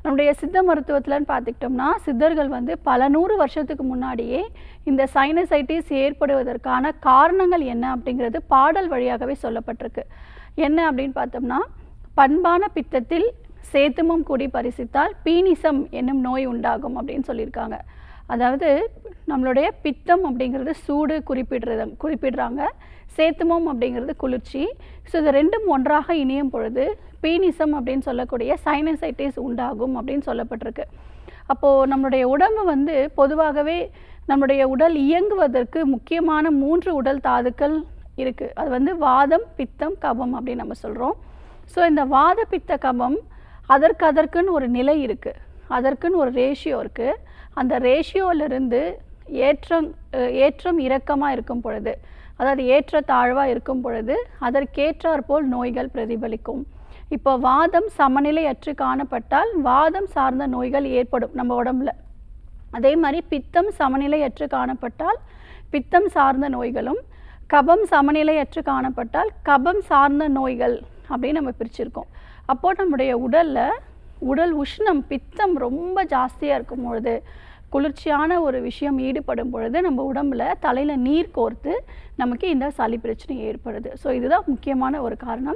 நம்முடைய சித்த மருத்துவத்தில்னு பார்த்துக்கிட்டோம்னா சித்தர்கள் வந்து பல 100 வருஷத்துக்கு முன்னாடியே இந்த சைனசைட்டிஸ் ஏற்படுவதற்கான காரணங்கள் என்ன அப்படிங்கிறது பாடல் வழியாகவே சொல்லப்பட்டிருக்கு. என்ன அப்படின்னு பார்த்தோம்னா, பண்பான பித்தத்தில் சேத்துமும் கூடி பரிசித்தால் பீனிசம் என்னும் நோய் உண்டாகும் அப்படின்னு சொல்லியிருக்காங்க. அதாவது நம்மளுடைய பித்தம் அப்படிங்கிறது சூடு குறிப்பிடுறாங்க, சேத்துமம் அப்படிங்கிறது குளிர்ச்சி. ஸோ இது ரெண்டும் ஒன்றாக இணையும் பொழுது பீனிசம் அப்படின்னு சொல்லக்கூடிய சைனசைட்டிஸ் உண்டாகும் அப்படின்னு சொல்லப்பட்டிருக்கு. அப்போது நம்மளுடைய உடம்பு வந்து பொதுவாகவே நம்முடைய உடல் இயங்குவதற்கு முக்கியமான 3 உடல் தாதுக்கள் இருக்குது. அது வந்து வாதம், பித்தம், கபம் அப்படின்னு நம்ம சொல்கிறோம். ஸோ இந்த வாத பித்த கபம் அதற்குன்னு ஒரு நிலை இருக்குது, அதற்குன்னு ஒரு ரேஷியோ இருக்குது. அந்த ரேஷியோவிலிருந்து ஏற்றம் இறக்கமாக இருக்கும் பொழுது, அதாவது ஏற்ற தாழ்வாக இருக்கும் பொழுது அதற்கேற்றாற்போல் நோய்கள் பிரதிபலிக்கும். இப்போ வாதம் சமநிலையற்று காணப்பட்டால் வாதம் சார்ந்த நோய்கள் ஏற்படும் நம்ம உடம்புல. அதே மாதிரி பித்தம் சமநிலையற்று காணப்பட்டால் பித்தம் சார்ந்த நோய்களும், கபம் சமநிலையற்று காணப்பட்டால் கபம் சார்ந்த நோய்கள் அப்படின்னு நம்ம பிரிச்சிருக்கோம். அப்போது நம்முடைய உடல் உஷ்ணம் பித்தம் ரொம்ப ஜாஸ்தியாக இருக்கும் பொழுது, குளிர்ச்சியான ஒரு விஷயம் ஈடுபடும் பொழுது நம்ம உடம்புல தலையில் நீர் கோர்த்து நமக்கு இந்த சளி பிரச்சனை ஏற்படுது. ஸோ இதுதான் முக்கியமான ஒரு காரணம்.